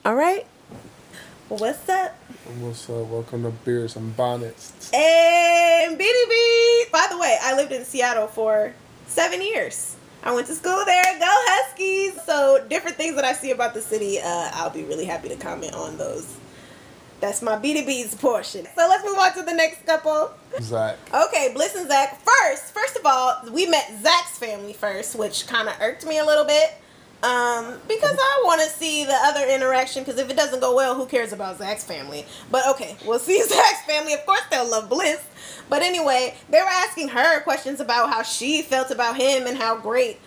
All right. Well, what's up? What's up? Welcome to Beers and Bonnets. And BDB. By the way, I lived in Seattle for 7 years. I went to school there. Go Huskies. So different things that I see about the city, I'll be really happy to comment on those. That's my BDB's portion. So let's move on to the next couple. Zach. Okay, Bliss and Zach. First of all, we met Zach's family first, which kind of irked me a little bit. Because I want to see the other interaction, because if it doesn't go well, who cares about Zach's family? But okay, we'll see Zach's family. Of course they'll love Bliss. But anyway, they were asking her questions about how she felt about him and how great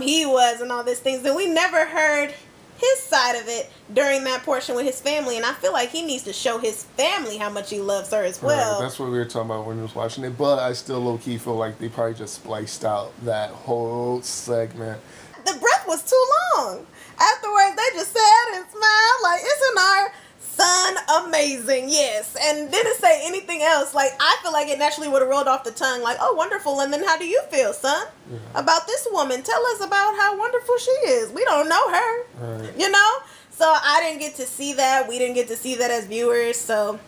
he was and all these things. And we never heard his side of it during that portion with his family. And I feel like he needs to show his family how much he loves her as well. Right, that's what we were talking about when we was watching it. But I still low-key feel like they probably just spliced out that whole segment. The breath was too long. Afterwards, they just sat and smiled like, isn't our son amazing? Yes. And didn't say anything else. Like, I feel like it naturally would have rolled off the tongue like, oh, wonderful. And then how do you feel, son? Yeah. About this woman? Tell us about how wonderful she is. We don't know her. Right. You know? So I didn't get to see that. We didn't get to see that as viewers. So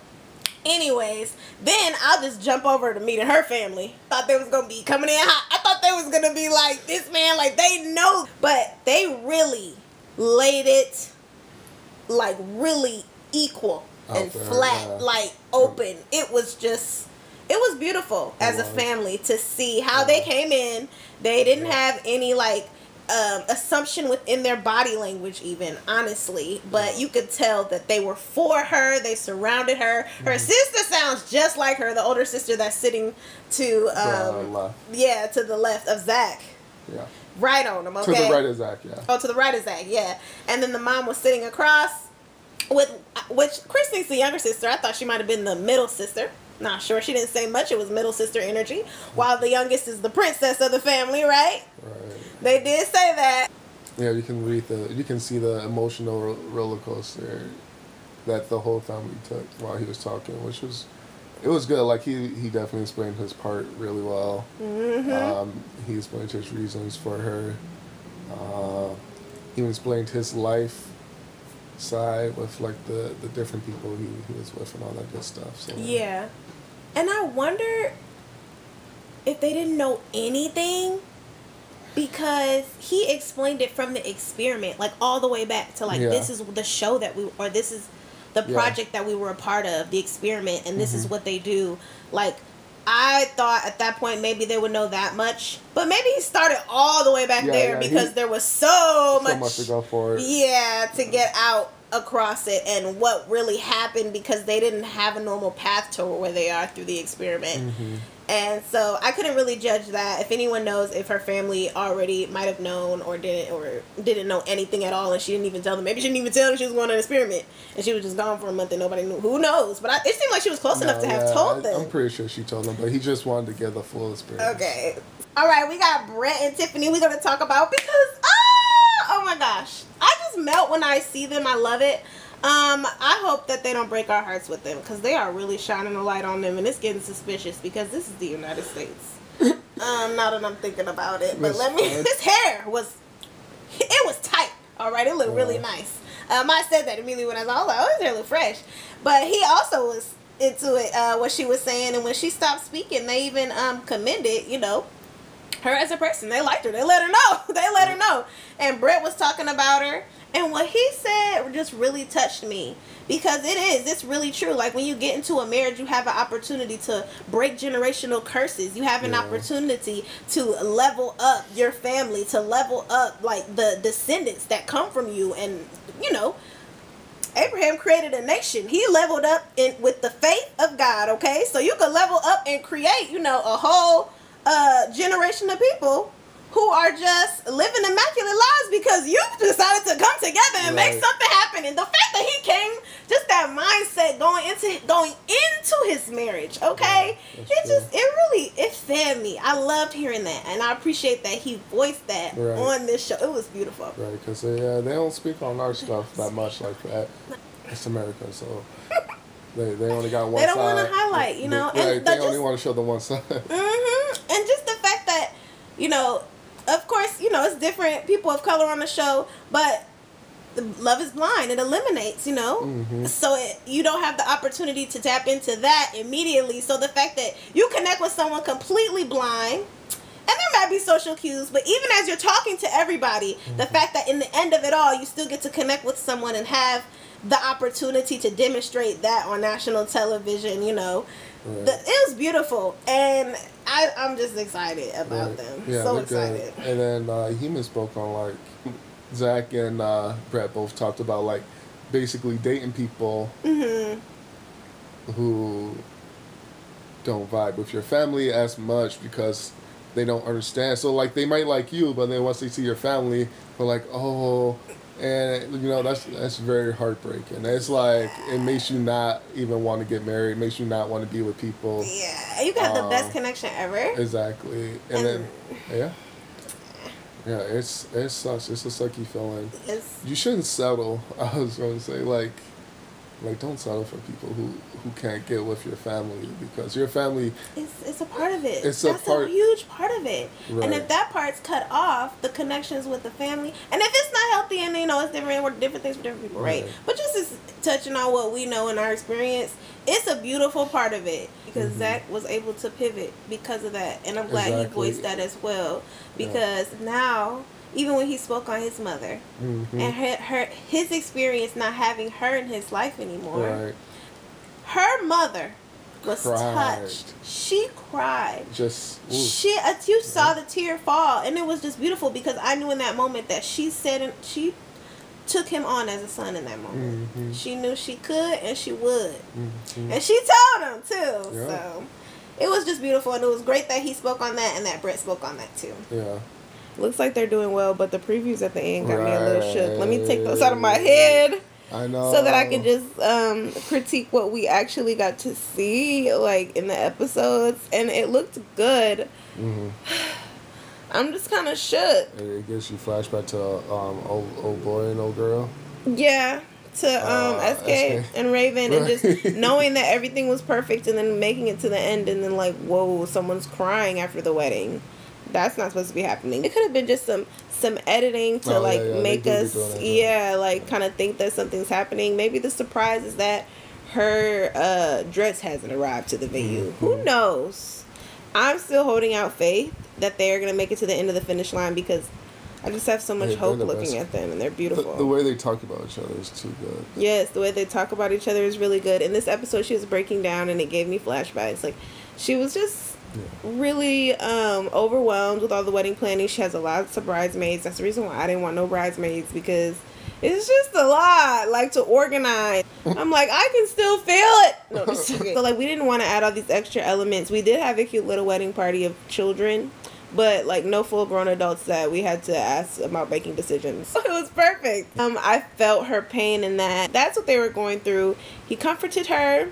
anyways, then I'll just jump over to meeting her family. Thought they was going to be coming in hot. I thought they was going to be like, this man, like they know. But they really laid it like really equal and flat, like open. It was just, it was beautiful as a family to see how they came in. They didn't have any like assumption within their body language even, honestly, but you could tell that they were for her. They surrounded her. Her sister sounds just like her, the older sister that's sitting to to the left of Zach. Yeah, right on him. Okay, to the right of Zach. Yeah. Oh, to the right of Zach. Yeah. And then the mom was sitting across with, which Christine's the younger sister. I thought she might have been the middle sister. Not sure. She didn't say much. It was middle sister energy, while the youngest is the princess of the family, right? Right. They did say that. Yeah, you can see the emotional roller coaster that the whole family took while he was talking, which was, it was good. Like he definitely explained his part really well. Mm-hmm. He explained his reasons for her. He explained his life side with like the different people he was with and all that good stuff. So yeah. And I wonder if they didn't know anything, because he explained it from the experiment, like all the way back to like, this is the show that we, or this is the project that we were a part of, the experiment, and this is what they do. Like, I thought at that point maybe they would know that much, but maybe he started all the way back there because there was so much to go for it. Yeah, to get out across it and what really happened, because they didn't have a normal path to where they are through the experiment. And so I couldn't really judge that. If anyone knows if her family already might have known or didn't know anything at all, and she didn't even tell them. Maybe she didn't even tell them she was going on an experiment, and she was just gone for a month and nobody knew. Who knows? But it seemed like she was close enough to have told them. I'm pretty sure she told them, but he just wanted to get the full experience. Okay. All right, we got Brett and Tiffany we're going to talk about, because, oh my gosh. I just melt when I see them. I love it. I hope that they don't break our hearts with them, because they are really shining a light on them, and it's getting suspicious, because this is the United States. Now that I'm thinking about it, but his hair was tight. All right, it looked really nice. I said that immediately when I was like, oh, his hair looked fresh, but he also was into it. What she was saying, and when she stopped speaking, they even commended, you know, her as a person. They liked her. They let her know. They let her know. And Brett was talking about her. And what he said just really touched me, because it's really true. Like, when you get into a marriage, you have an opportunity to break generational curses. You have an opportunity to level up your family, to level up like the descendants that come from you. And, you know, Abraham created a nation. He leveled up with the faith of God, okay? So you could level up and create, you know, a whole generation of people who are just living immaculate lives because you decided to come together and make something happen. And the fact that he came, just that mindset going into his marriage, okay? It fed me. I loved hearing that, and I appreciate that he voiced that on this show. It was beautiful. Right, because they don't speak on our stuff that much like that. It's America, so they only got one side. They don't want to highlight, you know. They only want to show the one side. And just the fact that, you know, of course, you know, it's different people of color on the show, but love is blind. It eliminates, you know? Mm-hmm. So you don't have the opportunity to tap into that immediately. So the fact that you connect with someone completely blind, and there might be social cues, but even as you're talking to everybody, the fact that in the end of it all, you still get to connect with someone and have the opportunity to demonstrate that on national television, you know. Right. It was beautiful, and I'm just excited about Right. them. Yeah, So they're excited. good. And then Heman spoke on, like, Zach and Brett both talked about, like, basically dating people who don't vibe with your family as much because they don't understand. So, like, they might like you, but then once they see your family, they're like, oh, and, you know, that's very heartbreaking. It's like, it makes you not even want to get married. It makes you not want to be with people. Yeah, you got the best connection ever. Exactly. And then, yeah. Yeah, it sucks. It's a sucky feeling. You shouldn't settle. I was going to say, like don't settle for people who can't get with your family, because your family... It's a part of it. That's a huge part of it. Right. And if that part's cut off, the connections with the family... And if it's not healthy and, you know, it's different things for different people, right? But just as touching on what we know in our experience, it's a beautiful part of it. Because Zach was able to pivot because of that. And I'm glad he voiced that as well. Because now... Even when he spoke on his mother and his experience not having her in his life anymore, her mother was touched. She cried. You saw the tear fall, and it was just beautiful because I knew in that moment that she took him on as a son in that moment. She knew she could and she would, and she told him too. So it was just beautiful, and it was great that he spoke on that and that Brett spoke on that too. Yeah. Looks like they're doing well, but the previews at the end got me a little shook. Let me take those out of my head. I know. So that I can just critique what we actually got to see, like, in the episodes. And it looked good. I'm just kind of shook. It gives you flashback to old boy and old girl. Yeah. To SK and Raven, and just knowing that everything was perfect, and then making it to the end, and then, like, whoa, someone's crying after the wedding. That's not supposed to be happening. It could have been just some editing to make us kind of think that something's happening. Maybe the surprise is that her dress hasn't arrived to the venue. Who knows? I'm still holding out faith that they're gonna make it to the end of the finish line, because I just have so much hope looking at them, and they're beautiful. The way they talk about each other is too good. Yes, the way they talk about each other is really good. In this episode, she was breaking down, and it gave me flashbacks. Like, she was just really overwhelmed with all the wedding planning. She has a lot of bridesmaids. That's the reason why I didn't want no bridesmaids, because it's just a lot, like, to organize. I'm like, I can still feel it. No, just so, like, we didn't want to add all these extra elements. We did have a cute little wedding party of children, but, like, no full-grown adults that we had to ask about making decisions. So it was perfect. I felt her pain in that. That's what they were going through. He comforted her.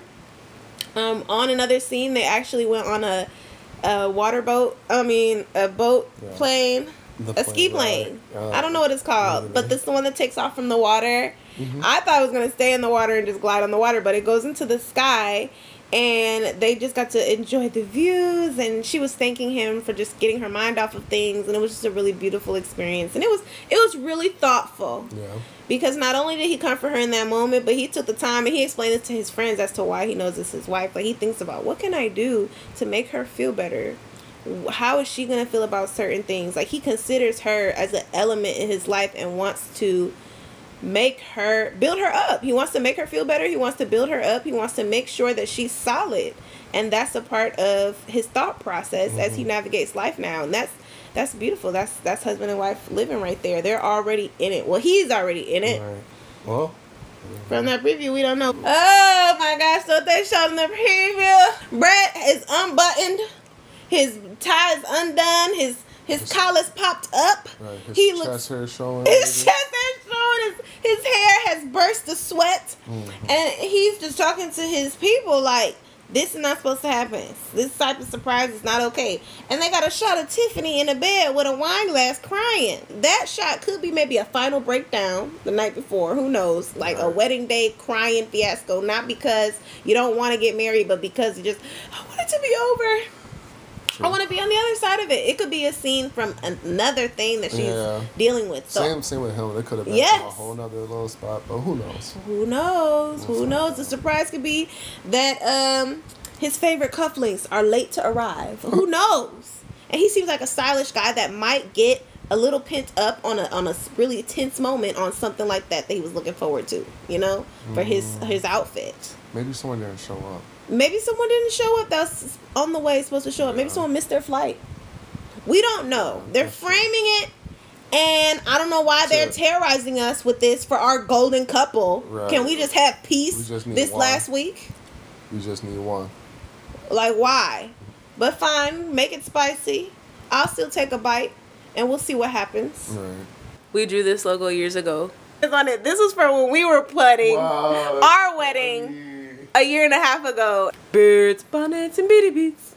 On another scene, they actually went on a plane, a ski plane. I don't know what it's called, but this is the one that takes off from the water. I thought it was going to stay in the water and just glide on the water, but it goes into the sky, and they just got to enjoy the views, and she was thanking him for just getting her mind off of things, and it was just a really beautiful experience, and it was really thoughtful. Yeah. Because not only did he comfort her in that moment, but he took the time and he explained it to his friends as to why he knows it's his wife. Like, he thinks about, what can I do to make her feel better? How is she going to feel about certain things? Like, he considers her as an element in his life and wants to build her up. He wants to make her feel better. He wants to build her up. He wants to make sure that she's solid. And that's a part of his thought process as he navigates life now. And that's beautiful. That's husband and wife living right there. They're already in it. Well, he's already in it. Right. Well, from that preview, we don't know. Oh my gosh! So they showed in the preview, Brett is unbuttoned, his tie is undone, his collar's popped up. Right. His chest hair showing. His chest hair showing. His hair has burst the sweat, and he's just talking to his people like, this is not supposed to happen. This type of surprise is not okay. And they got a shot of Tiffany in the bed with a wine glass crying. That shot could be maybe a final breakdown the night before. Who knows? Like a wedding day crying fiasco. Not because you don't want to get married, but because you just, I want it to be over. I want to be on the other side of it. It could be a scene from another thing that she's dealing with. So. Same with him. It could have been a whole nother little spot, but who knows? Who knows? Who knows? The surprise could be that his favorite cufflinks are late to arrive. Who knows? And he seems like a stylish guy that might get a little pent up on a really tense moment on something like that he was looking forward to, you know, for his outfit. Maybe someone didn't show up. Maybe someone didn't show up that's on the way supposed to show up. Maybe someone missed their flight. We don't know. They're framing it, and I don't know why they're terrorizing us with this for our golden couple. Right. Can we just have peace this last week? We just need one. Like, why? But fine, make it spicy. I'll still take a bite, and we'll see what happens. Right. We drew this logo years ago. On it. This was for when we were planning our wedding a year and a half ago. Birds, bonnets, and bitty beats.